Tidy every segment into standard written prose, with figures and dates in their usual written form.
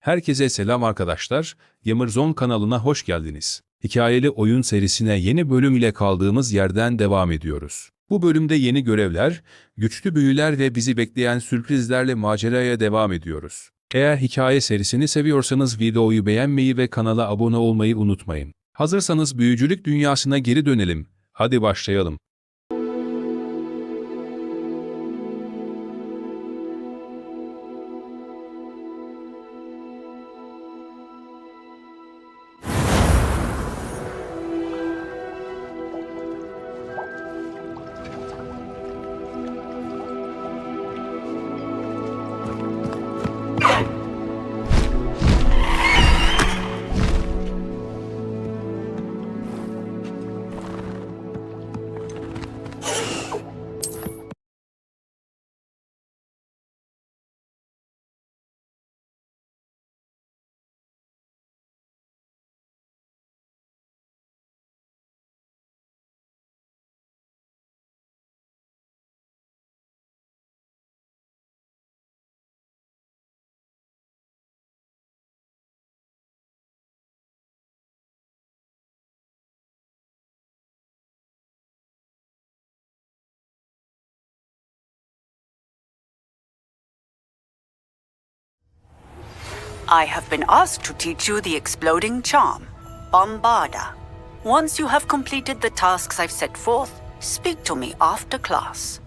Herkese selam arkadaşlar, Yaparsınız kanalına hoş geldiniz. Hikayeli oyun serisine yeni bölüm ile kaldığımız yerden devam ediyoruz. Bu bölümde yeni görevler, güçlü büyüler ve bizi bekleyen sürprizlerle maceraya devam ediyoruz. Eğer hikaye serisini seviyorsanız videoyu beğenmeyi ve kanala abone olmayı unutmayın. Hazırsanız büyücülük dünyasına geri dönelim. Hadi başlayalım. I have been asked to teach you the exploding charm, Bombarda. Once you have completed the tasks I've set forth, speak to me after class.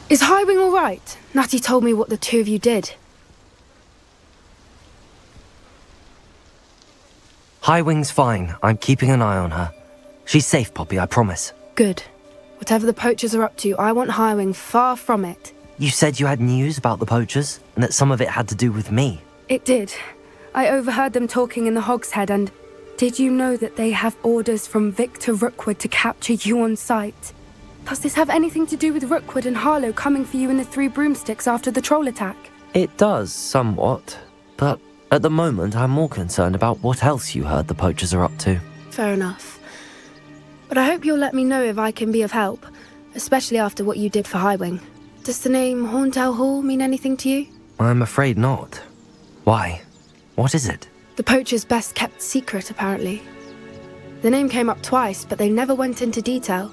Is Highwing all right? Natty told me what the two of you did. Highwing's fine. I'm keeping an eye on her. She's safe, Poppy, I promise. Good. Whatever the poachers are up to, I want Highwing far from it. You said you had news about the poachers, and that some of it had to do with me. It did. I overheard them talking in the Hogshead, and did you know that they have orders from Victor Rookwood to capture you on sight? Does this have anything to do with Rookwood and Harlow coming for you in the Three Broomsticks after the troll attack? It does, somewhat. But at the moment, I'm more concerned about what else you heard the poachers are up to. Fair enough. But I hope you'll let me know if I can be of help, especially after what you did for Highwing. Does the name Horntail Hall mean anything to you? I'm afraid not. Why? What is it? The poacher's best kept secret, apparently. The name came up twice, but they never went into detail.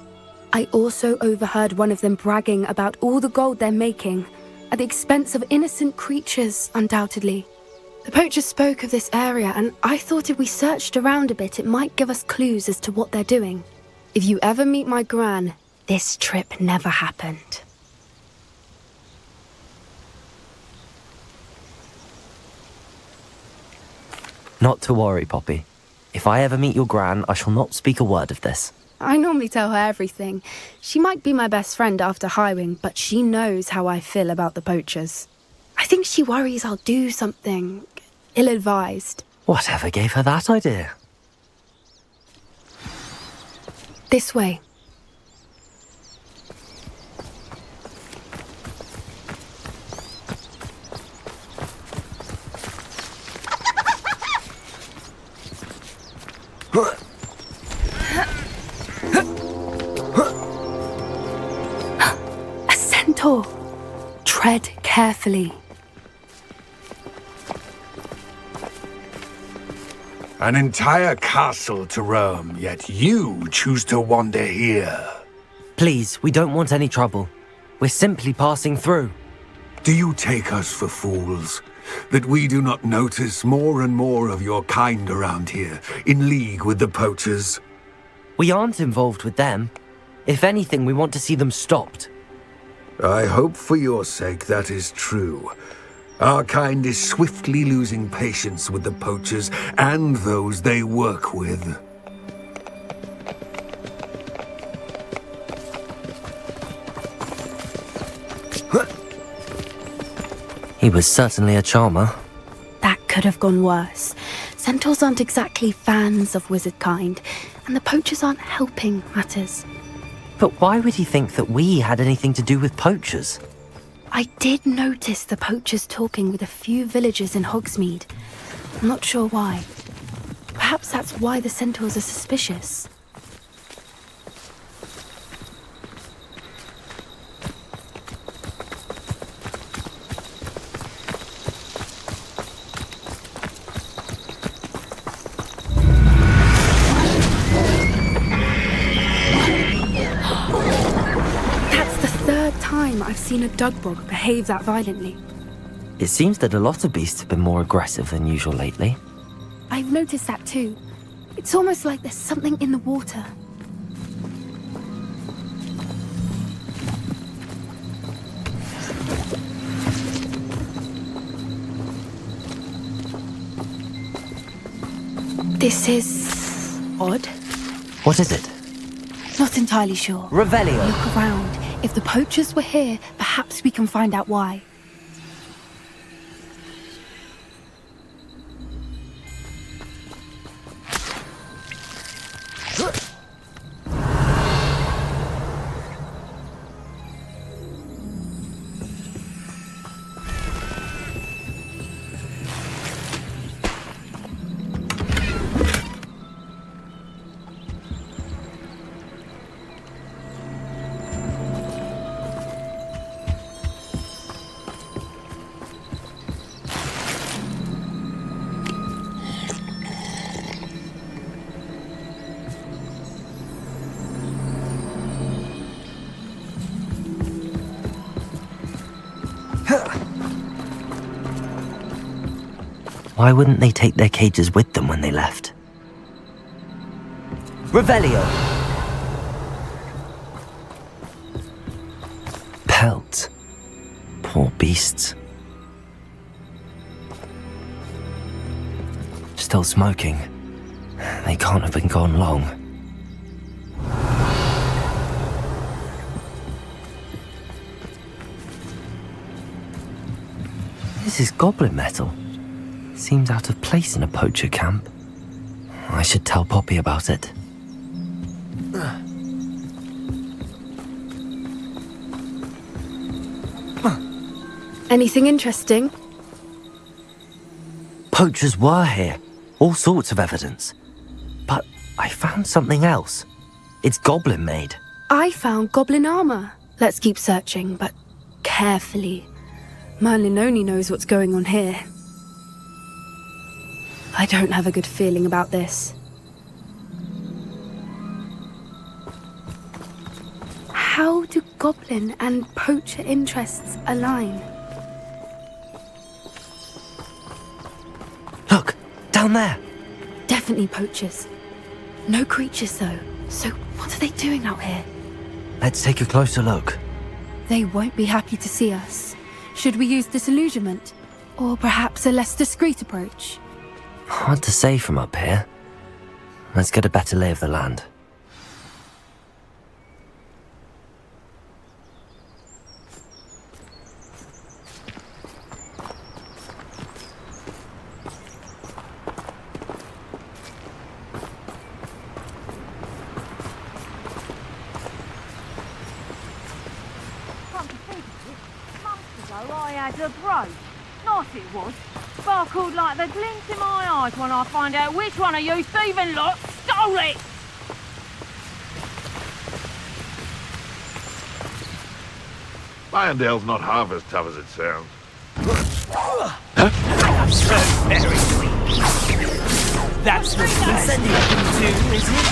I also overheard one of them bragging about all the gold they're making, at the expense of innocent creatures, undoubtedly. The poachers spoke of this area, and I thought if we searched around a bit, it might give us clues as to what they're doing. If you ever meet my gran, this trip never happened. Not to worry, Poppy. If I ever meet your gran, I shall not speak a word of this. I normally tell her everything. She might be my best friend after hiring, but she knows how I feel about the poachers. I think she worries I'll do something ill-advised. Whatever gave her that idea? This way. A centaur. Tread carefully. An entire castle to roam, yet you choose to wander here. Please, we don't want any trouble. We're simply passing through. Do you take us for fools? That we do not notice more and more of your kind around here, in league with the poachers? We aren't involved with them. If anything, we want to see them stopped. I hope for your sake that is true. Our kind is swiftly losing patience with the poachers and those they work with. He was certainly a charmer. That could have gone worse. Centaurs aren't exactly fans of wizard kind, and the poachers aren't helping matters. But why would he think that we had anything to do with poachers? I did notice the poachers talking with a few villagers in Hogsmeade. I'm not sure why. Perhaps that's why the centaurs are suspicious. I've seen a dugbog behave that violently. It seems that a lot of beasts have been more aggressive than usual lately. I've noticed that too. It's almost like there's something in the water. This is odd. What is it? Not entirely sure. Revelio. Look around. If the poachers were here, perhaps we can find out why. Why wouldn't they take their cages with them when they left? Revelio! Pelt. Poor beasts. Still smoking. They can't have been gone long. This is goblin metal. Seems out of place in a poacher camp. I should tell Poppy about it. Anything interesting? Poachers were here. All sorts of evidence. But I found something else. It's goblin made. I found goblin armor. Let's keep searching, but carefully. Merlin only knows what's going on here. I don't have a good feeling about this. How do goblin and poacher interests align? Look, down there. Definitely poachers. No creatures though. So what are they doing out here? Let's take a closer look. They won't be happy to see us. Should we use disillusionment? Or perhaps a less discreet approach? Hard to say from up here. Let's get a better lay of the land. I had a brooch. Nice it was. Sparkled like the glint in my eyes when I find out which one of you thieving lot stole it. Lyondale's not half as tough as it sounds. So very weak. That's what Incendio can do, is it?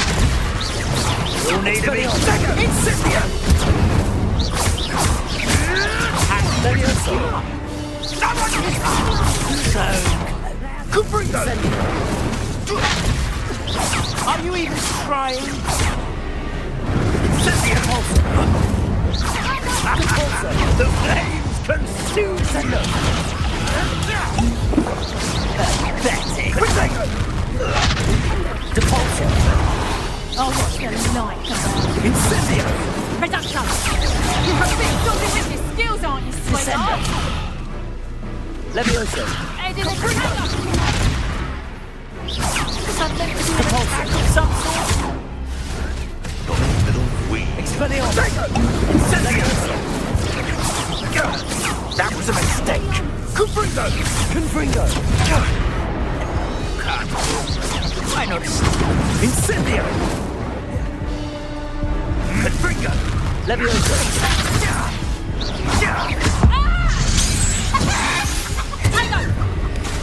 You'll need to be Incendio! Are you even trying? The flames consume Sendo! Pathetic! Depulsion! Oh, what's the light about? Incendio! Reduction! You're a bit dodgy with your skills, aren't you, sweetheart? Levioso! Head in the trailer! Depulsion! Some sort! Little weed. Expelliarmus! Incendio! That was a mistake! Confringo! Confringo! Why not? Incendio! Confringo! Levioso! Tango!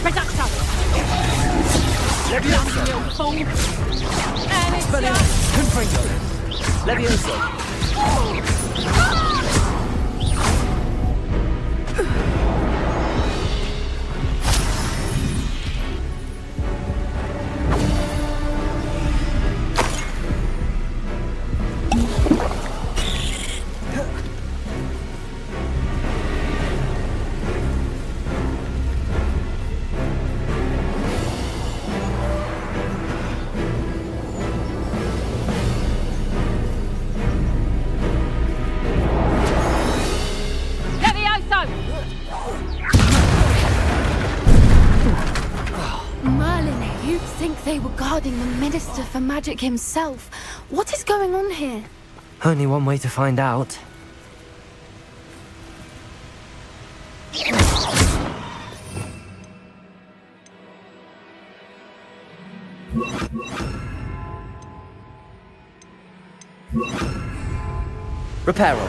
Reduction! Levioso! You fool! And it's Expelliarmus! Confringo! Levioso! Merlin, you'd think they were guarding the Minister for Magic himself. What is going on here? Only one way to find out. Reparo.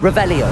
Revelio.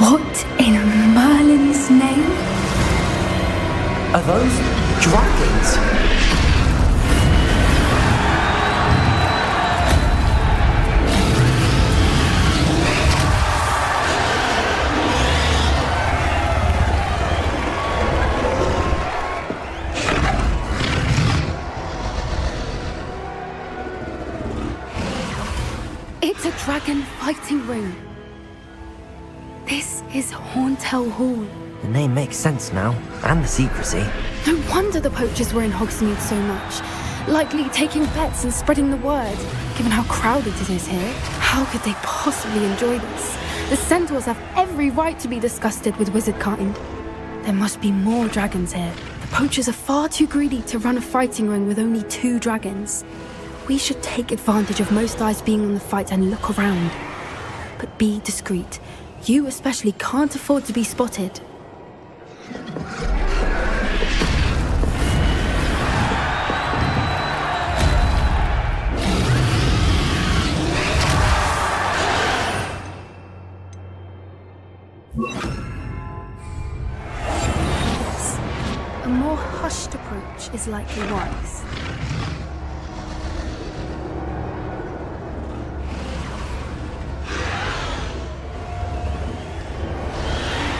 What in Merlin's name? Are those dragons? It's a dragon fighting ring. This is Hauntel Hall. The name makes sense now, and the secrecy. No wonder the poachers were in Hogsmeade so much. Likely taking bets and spreading the word. Given how crowded it is here, how could they possibly enjoy this? The centaurs have every right to be disgusted with wizard kind. There must be more dragons here. The poachers are far too greedy to run a fighting ring with only 2 dragons. We should take advantage of most eyes being on the fight and look around. But be discreet. You especially can't afford to be spotted. A more hushed approach is likely wise.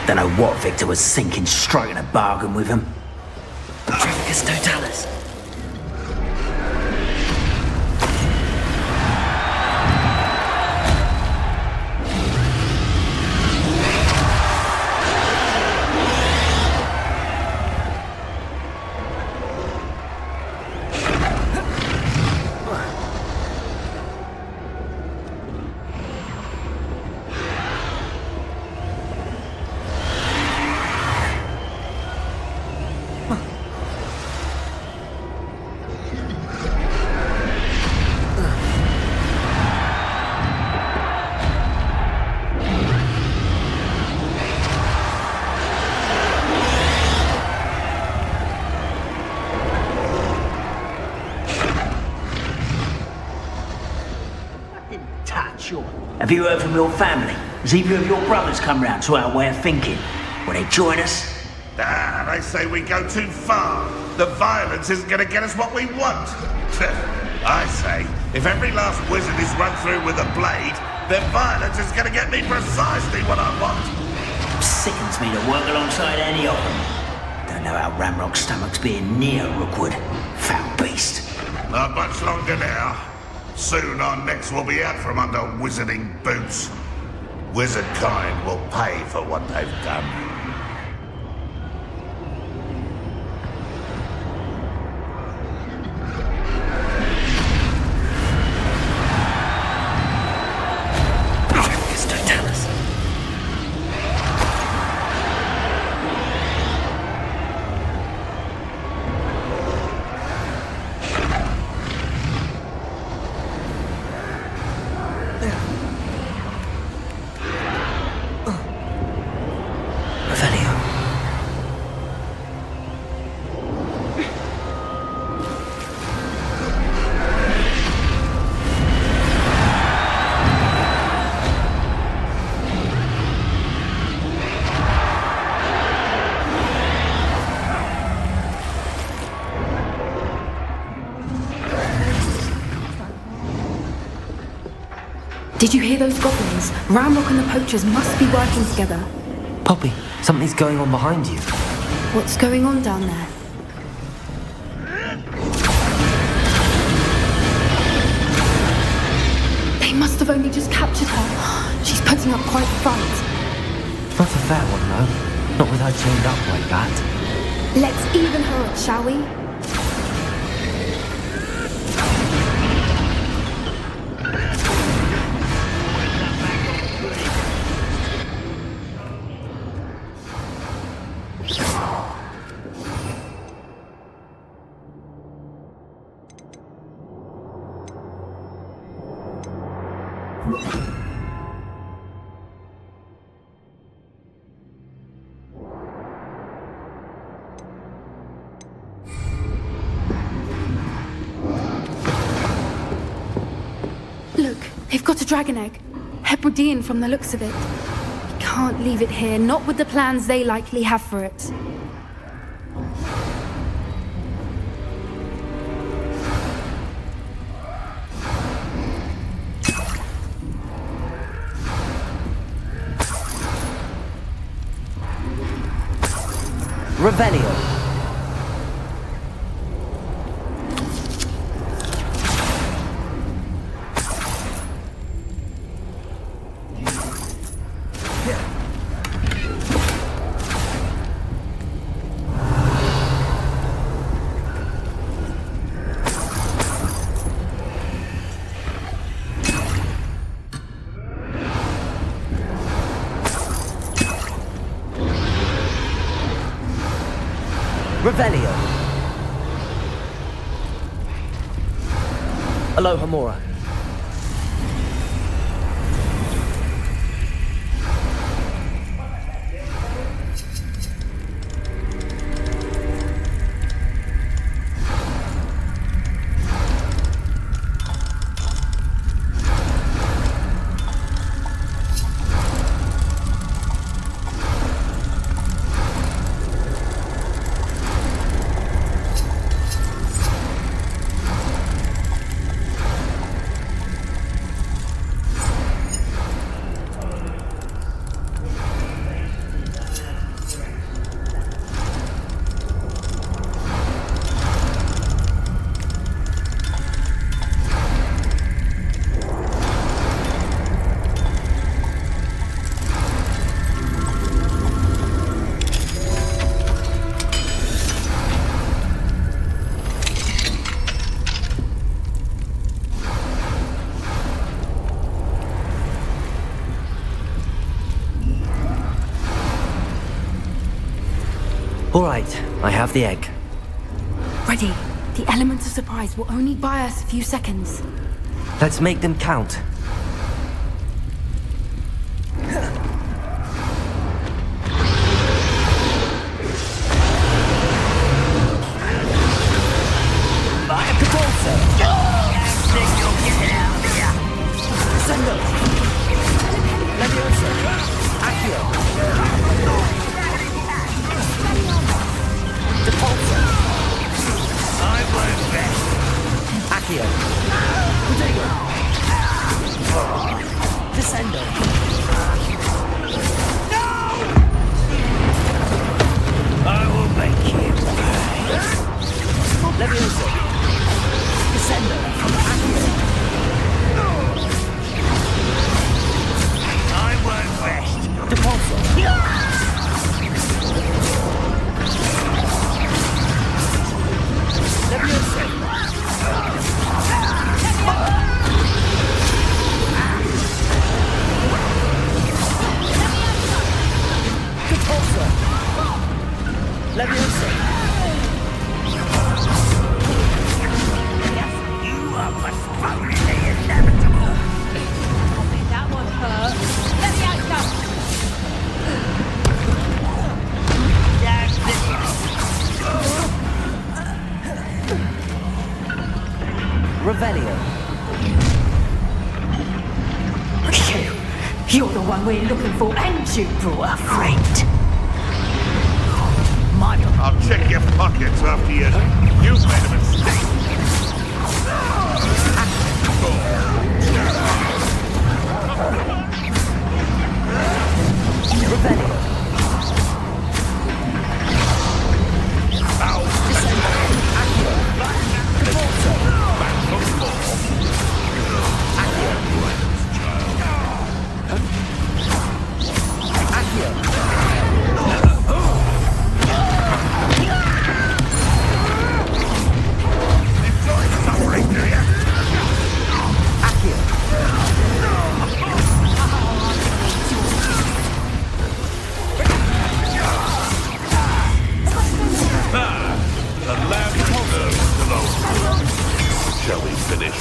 Don't know what Victor was thinking, striking a bargain with him. Trafficus Totalis. Have you heard from your family? Has either of your brothers come round to our way of thinking? Will they join us? Ah, they say we go too far. The violence isn't going to get us what we want. I say, if every last wizard is run through with a blade, then violence is going to get me precisely what I want. Sickens me to work alongside any of them. Don't know how Ramrock's stomach's being near Rookwood. Foul beast. Not much longer now. Soon our necks will be out from under wizarding boots. Wizard kind will pay for what they've done. Trafficus Totalis. Revelio. Did you hear those goblins? Ramrock and the poachers must be working together. Poppy, something's going on behind you. What's going on down there? They must have only just captured her. She's putting up quite a fight. Not a fair one, though. Not with her chained up like that. Let's even her up, shall we? Look, they've got a dragon egg. Hebridean from the looks of it. We can't leave it here, not with the plans they likely have for it. Revelio. Revelio. Alohomora. All right, I have the egg. Ready. The element of surprise will only buy us a few seconds. Let's make them count. You're the one we're looking for, and you brought a friend. I'll check your pockets after you've made a mistake. Shall we finish?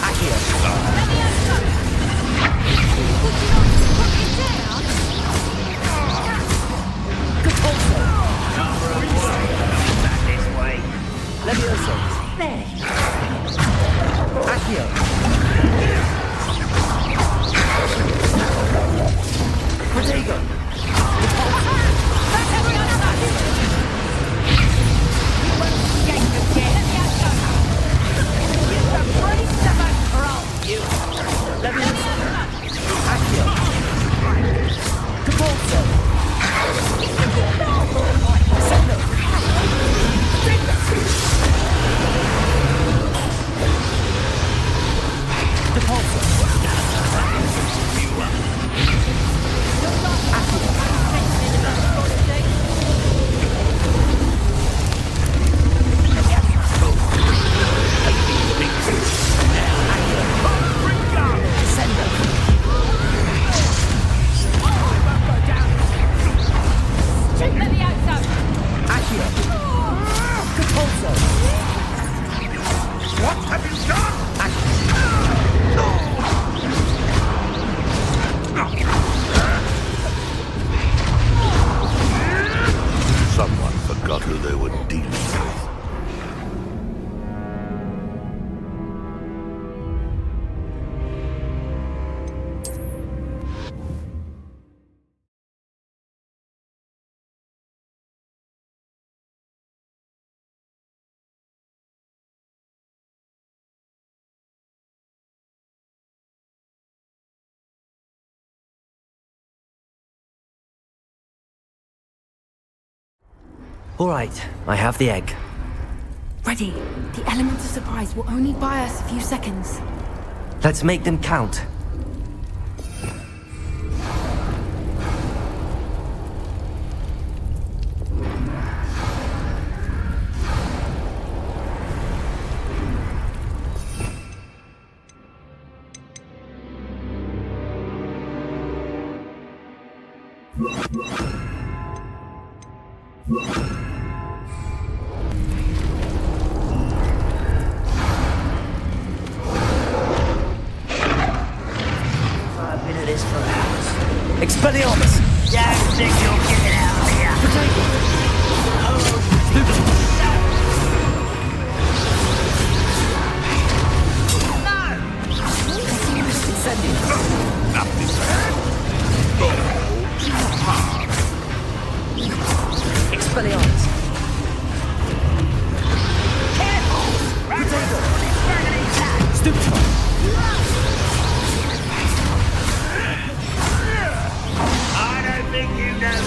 What have you done? Someone forgot who they were dealing with. All right, I have the egg. Ready. The element of surprise will only buy us a few seconds. Let's make them count. I've been at this for hours. Expelliarmus! Don't think you'll get it out of here. Expelliarmus! Stupefy! I don't think you know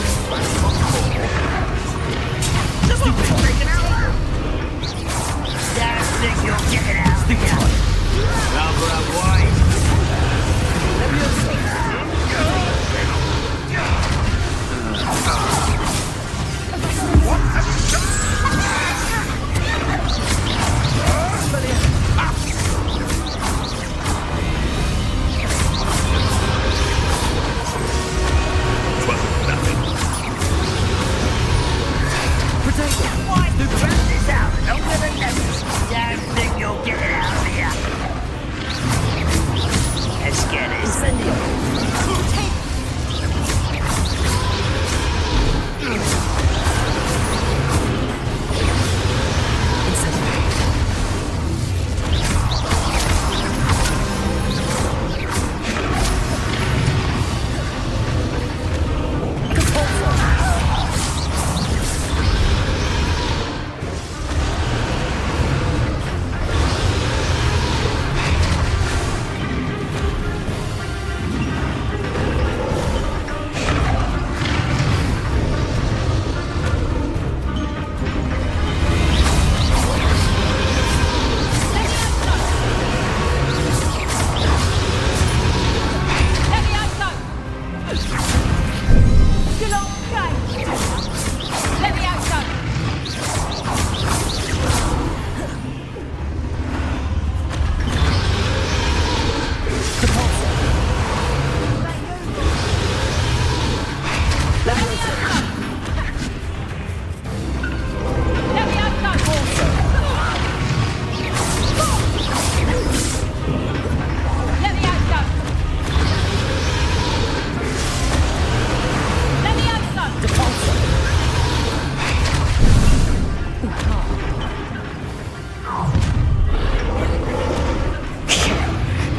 Don't think you'll get it out of here. Number of white. This out longer than ever. Don't think you'll get it out of here. Let's get it.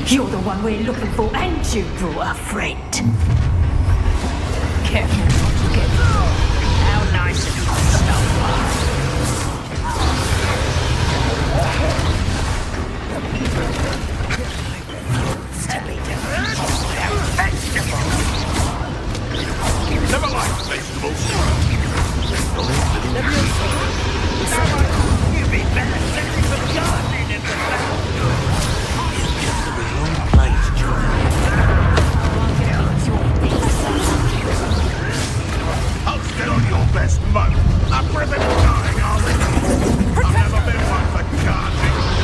You're the one we're looking for, and you brought a friend. Careful not to get How nice of you to stop. Never liked vegetables. You'd be better sending some gardening in the back. I'll stay on your best mode. I'm ribbon dying, are we? I've never been one for gardening.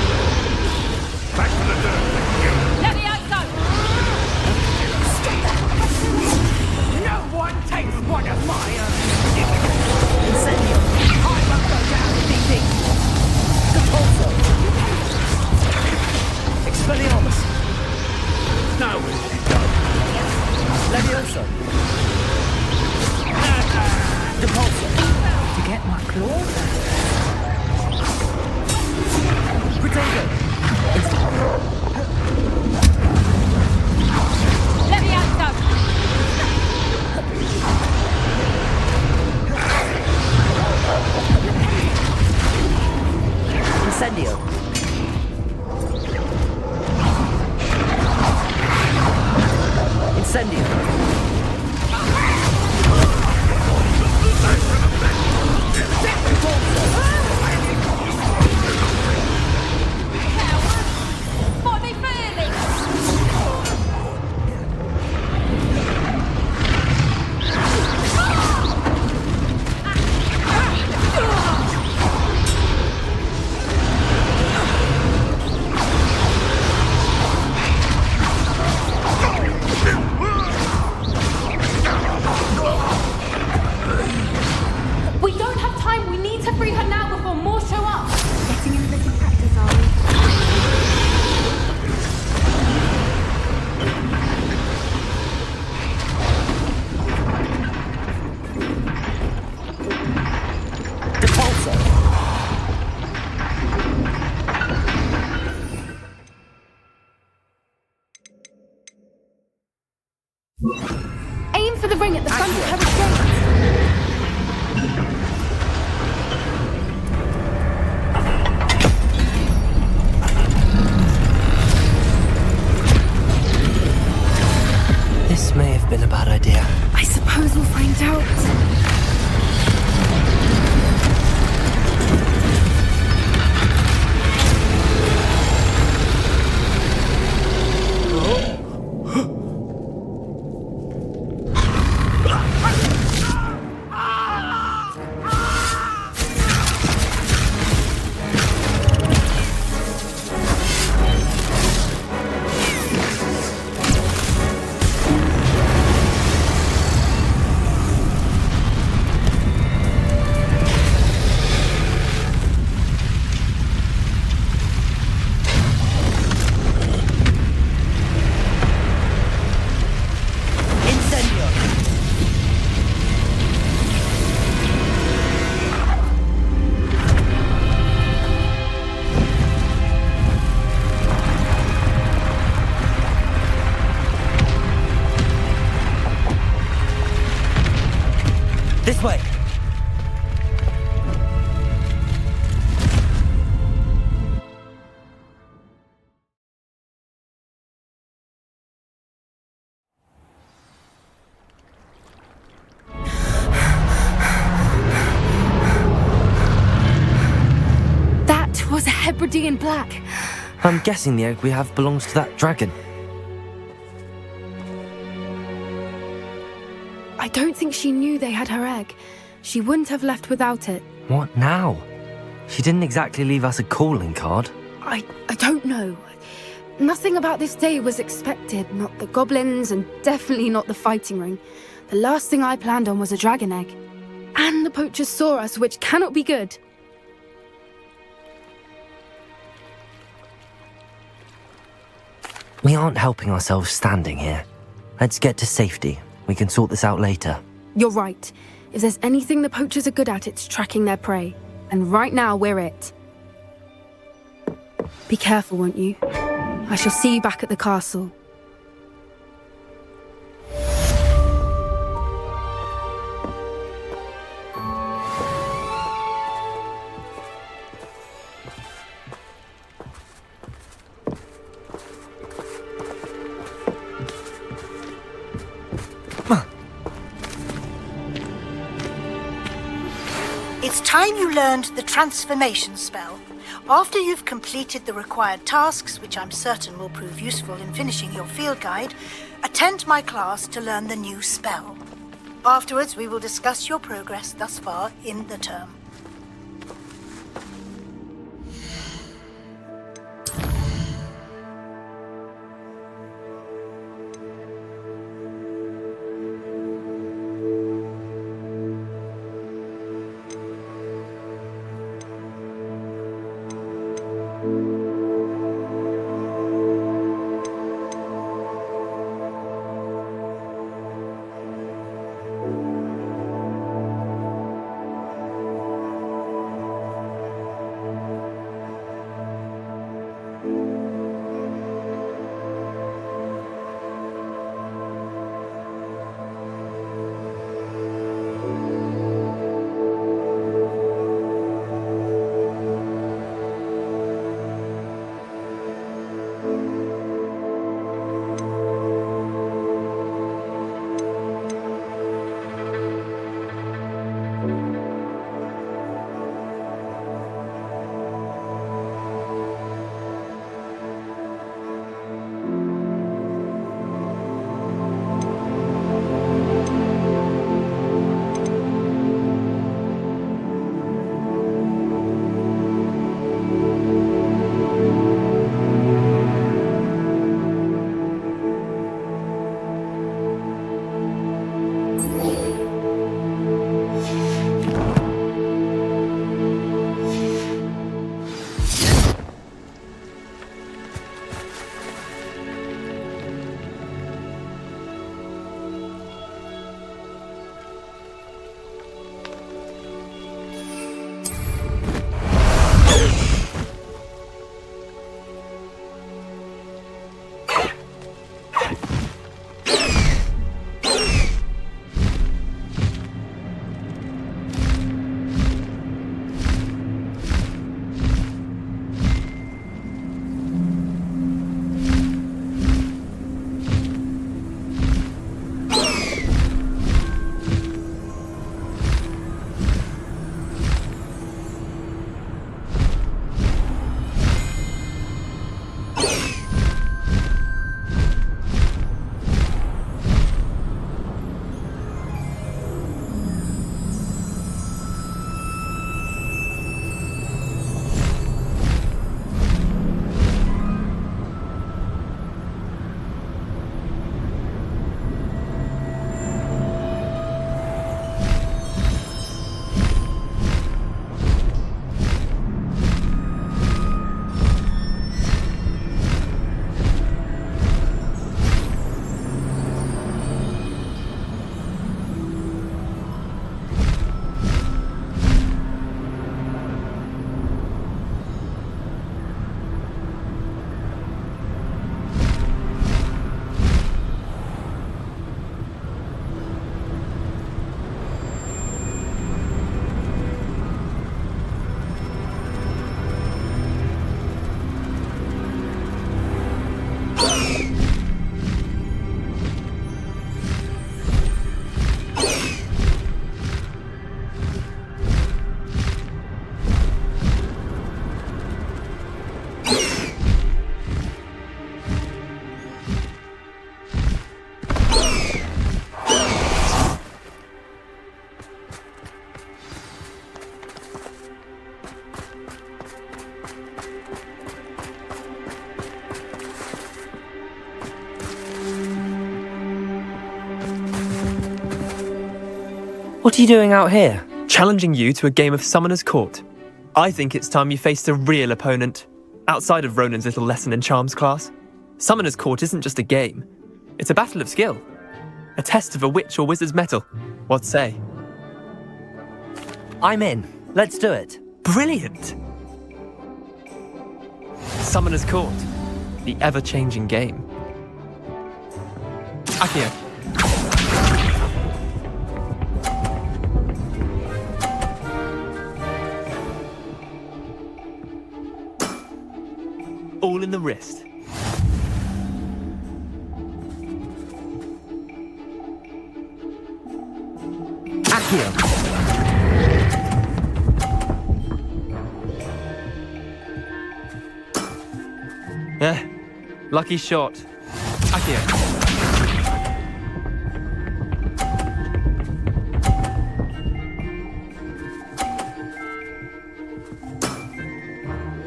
Aim for the ring at the front of her gate. This may have been a bad idea. I suppose we'll find out. This way. That was a Hebridean black. I'm guessing the egg we have belongs to that dragon. I don't think she knew they had her egg. She wouldn't have left without it. What now? She didn't exactly leave us a calling card. I don't know. Nothing about this day was expected. Not the goblins, and definitely not the fighting ring. The last thing I planned on was a dragon egg. And the poachers saw us, which cannot be good. We aren't helping ourselves standing here. Let's get to safety. We can sort this out later. You're right. If there's anything the poachers are good at, it's tracking their prey. And right now, we're it. Be careful, won't you? I shall see you back at the castle. It's time you learned the transformation spell. After you've completed the required tasks, which I'm certain will prove useful in finishing your field guide, attend my class to learn the new spell. Afterwards, we will discuss your progress thus far in the term. What are you doing out here? Challenging you to a game of Summoner's Court. I think it's time you faced a real opponent, outside of Ronan's little lesson in charms class. Summoner's Court isn't just a game. It's a battle of skill. A test of a witch or wizard's mettle. What say? I'm in. Let's do it. Brilliant! Summoner's Court. The ever-changing game. Akio. All in the wrist. Akio. Lucky shot. Akio.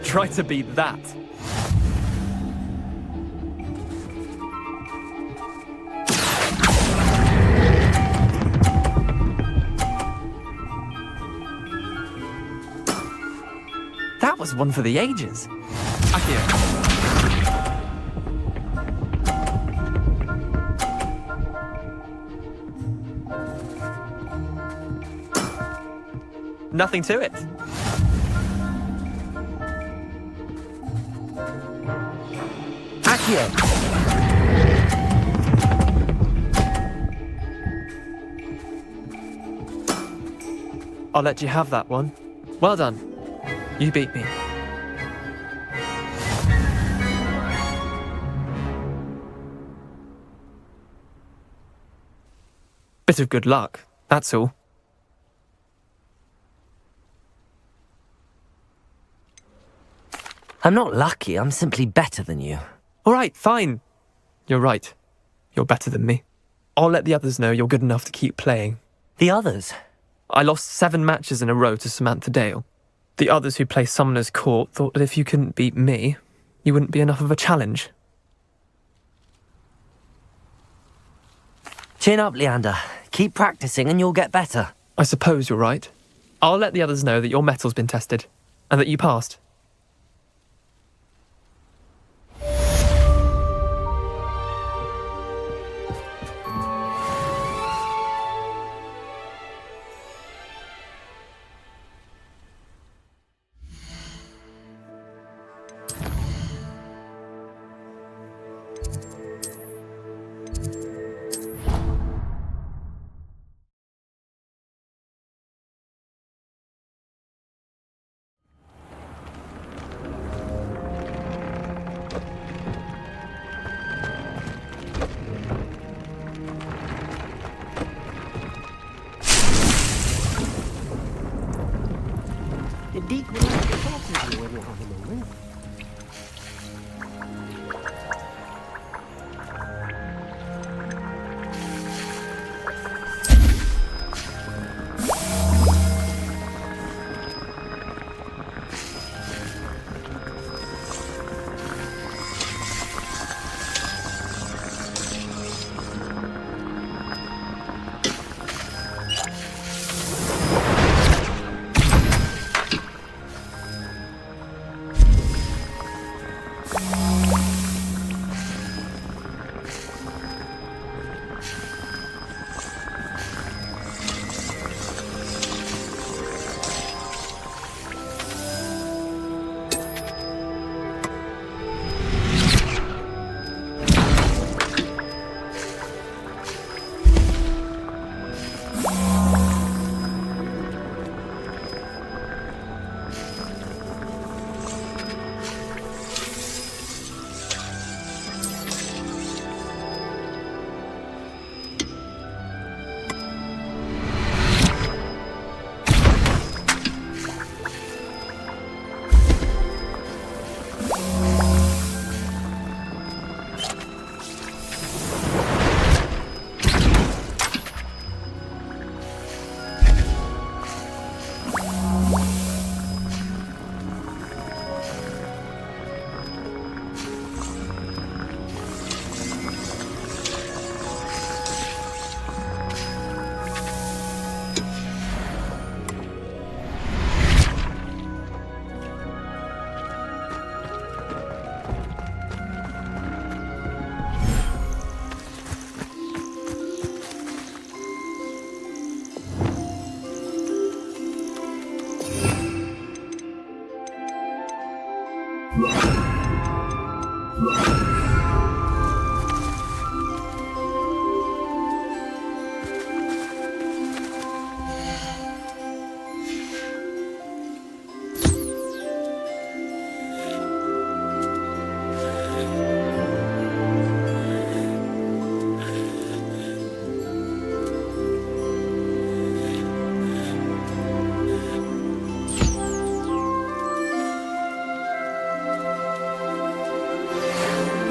Try to beat that. That was one for the ages. Akio. Nothing to it. Akio. I'll let you have that one. Well done. You beat me. Bit of good luck, that's all. I'm not lucky, I'm simply better than you. All right, fine. You're right. You're better than me. I'll let the others know you're good enough to keep playing. The others? I lost 7 matches in a row to Samantha Dale. The others who play Summoner's Court thought that if you couldn't beat me, you wouldn't be enough of a challenge. Chin up, Leander. Keep practicing and you'll get better. I suppose you're right. I'll let the others know that your metal's been tested, and that you passed.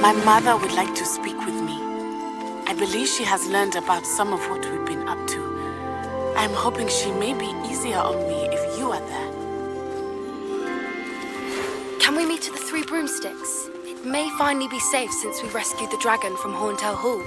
My mother would like to speak with me. I believe she has learned about some of what we've been up to. I'm hoping she may be easier on me if you are there. Can we meet at the Three Broomsticks? It may finally be safe since we rescued the dragon from Horntail Hall.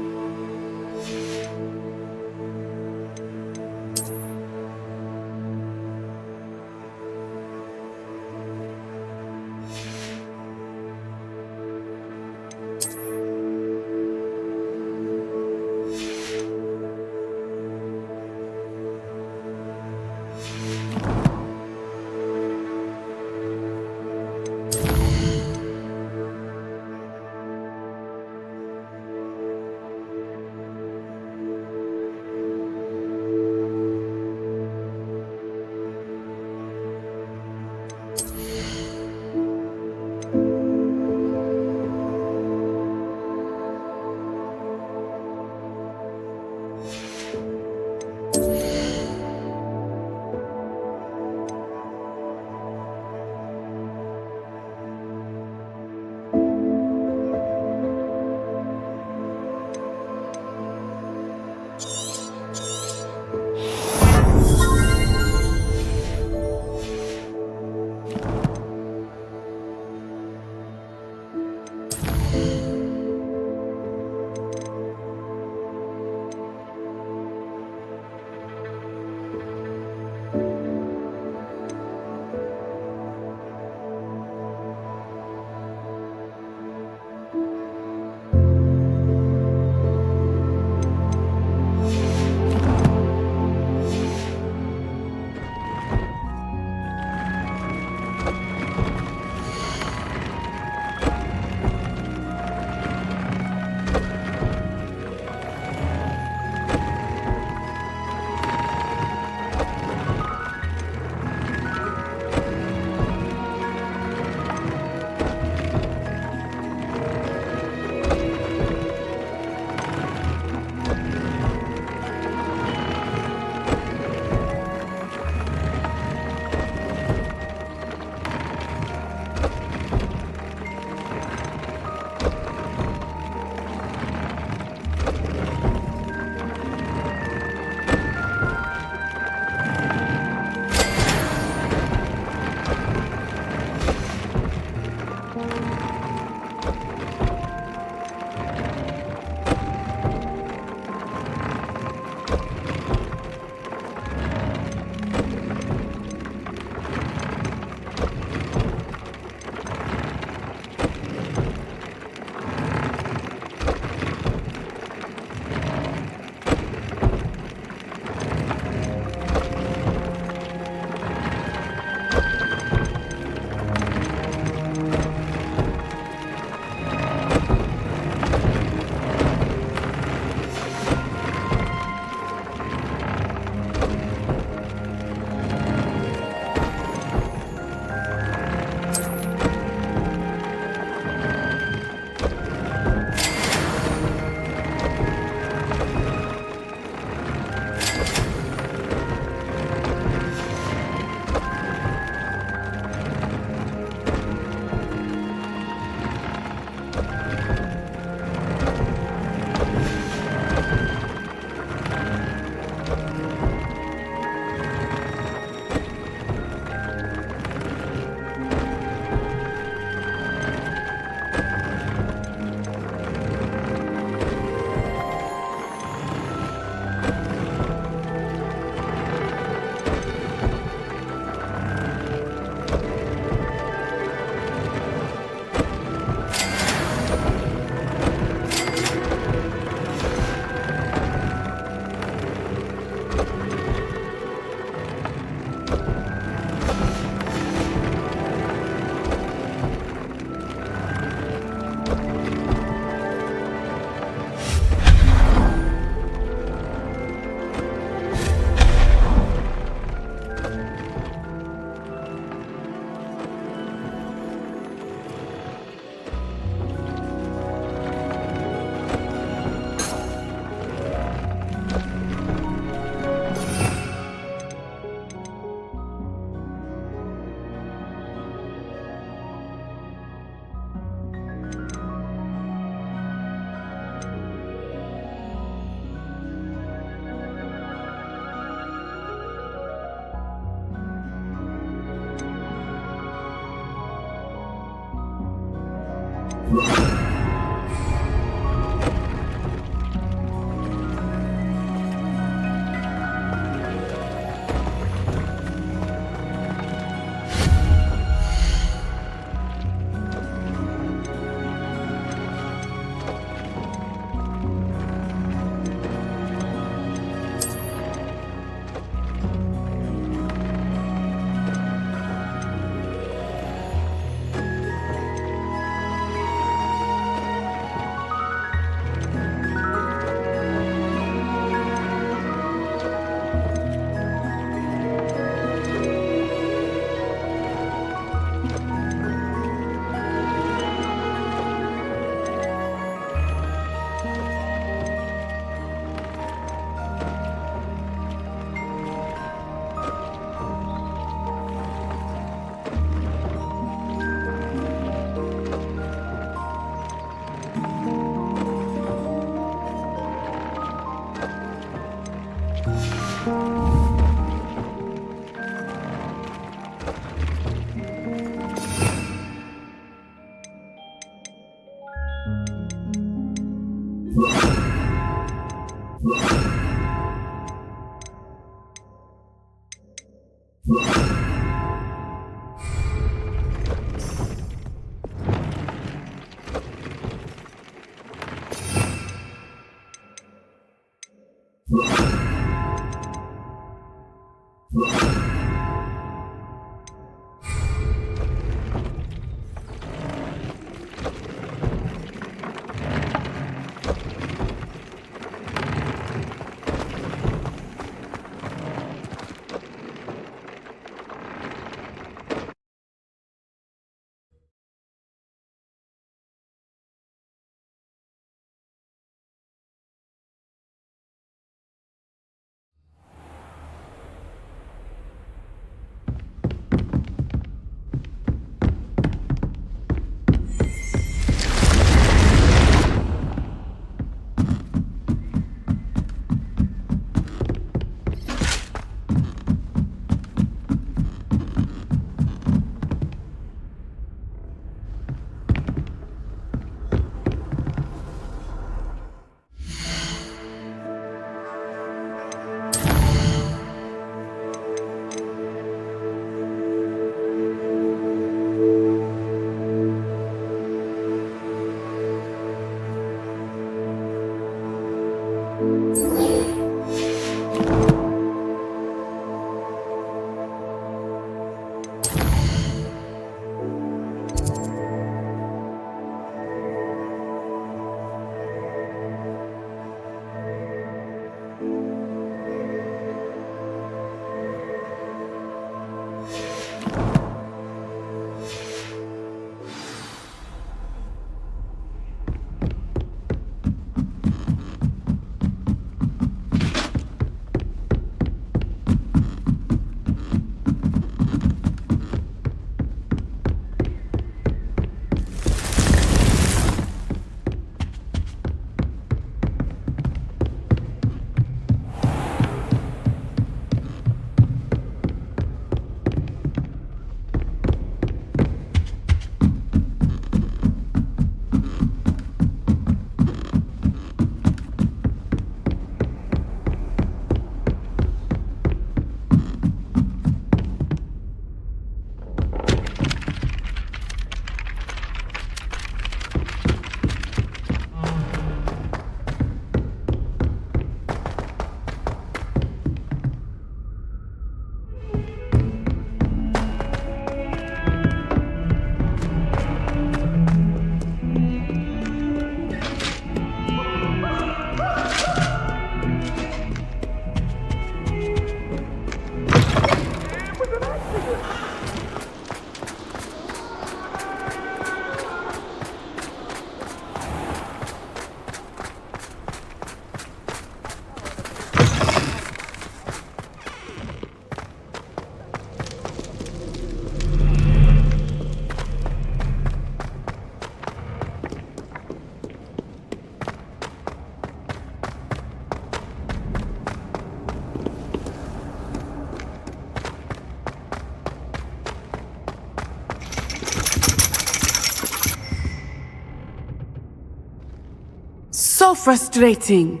So frustrating.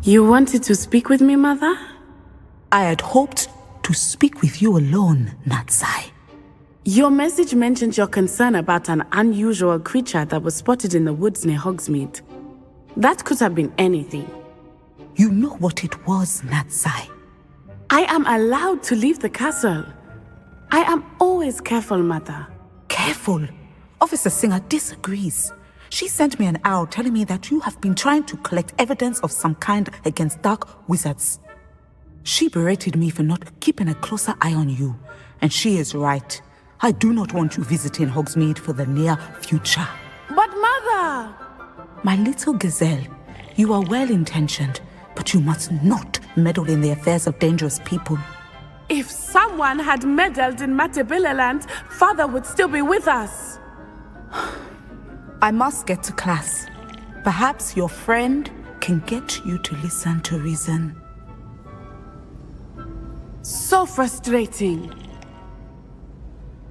You wanted to speak with me, Mother? I had hoped to speak with you alone, Natsai. Your message mentioned your concern about an unusual creature that was spotted in the woods near Hogsmeade. That could have been anything. You know what it was, Natsai. I am allowed to leave the castle. I am always careful, Mother. Careful? Officer Singer disagrees. She sent me an owl telling me that you have been trying to collect evidence of some kind against dark wizards. She berated me for not keeping a closer eye on you, and she is right. I do not want you visiting Hogsmeade for the near future. But Mother! My little gazelle, you are well-intentioned, but you must not meddle in the affairs of dangerous people. If someone had meddled in Matabeleland, Father would still be with us. I must get to class. Perhaps your friend can get you to listen to reason. So frustrating.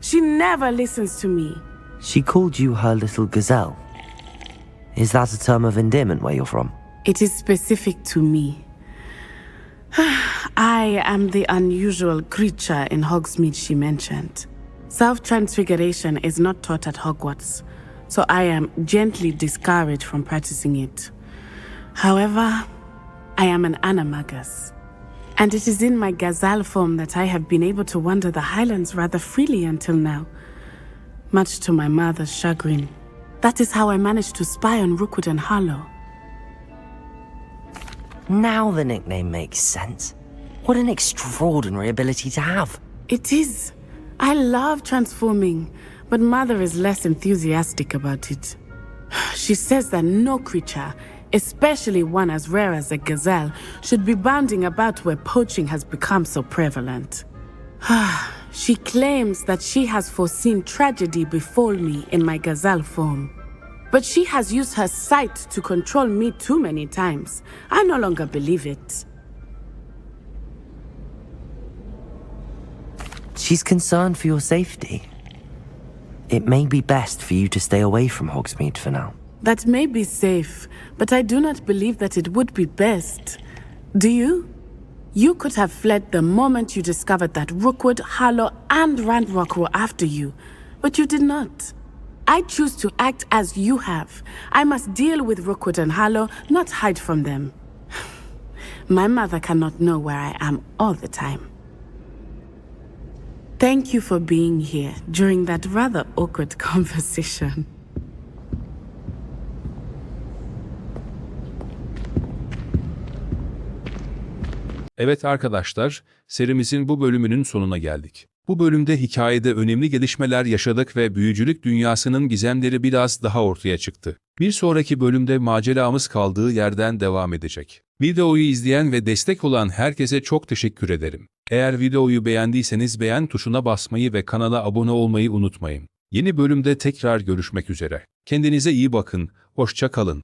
She never listens to me. She called you her little gazelle. Is that a term of endearment where you're from? It is specific to me. I am the unusual creature in Hogsmeade she mentioned. Self-transfiguration is not taught at Hogwarts, so I am gently discouraged from practicing it. However, I am an animagus, and it is in my gazelle form that I have been able to wander the Highlands rather freely until now, much to my mother's chagrin. That is how I managed to spy on Rookwood and Harlow. Now the nickname makes sense. What an extraordinary ability to have. It is. I love transforming, but Mother is less enthusiastic about it. She says that no creature, especially one as rare as a gazelle, should be bounding about where poaching has become so prevalent. She claims that she has foreseen tragedy befall me in my gazelle form. But she has used her sight to control me too many times. I no longer believe it. She's concerned for your safety. It may be best for you to stay away from Hogsmeade for now. That may be safe, but I do not believe that it would be best. Do you? You could have fled the moment you discovered that Rookwood, Harlow, and Ranrock were after you, but you did not. I choose to act as you have. I must deal with Rookwood and Harlow, not hide from them. My mother cannot know where I am all the time. Thank you for being here during that rather awkward conversation. Evet arkadaşlar, serimizin bu bölümünün sonuna geldik. Bu bölümde hikayede önemli gelişmeler yaşadık ve büyücülük dünyasının gizemleri biraz daha ortaya çıktı. Bir sonraki bölümde maceramız kaldığı yerden devam edecek. Videoyu izleyen ve destek olan herkese çok teşekkür ederim. Eğer videoyu beğendiyseniz beğen tuşuna basmayı ve kanala abone olmayı unutmayın. Yeni bölümde tekrar görüşmek üzere. Kendinize iyi bakın, hoşça kalın.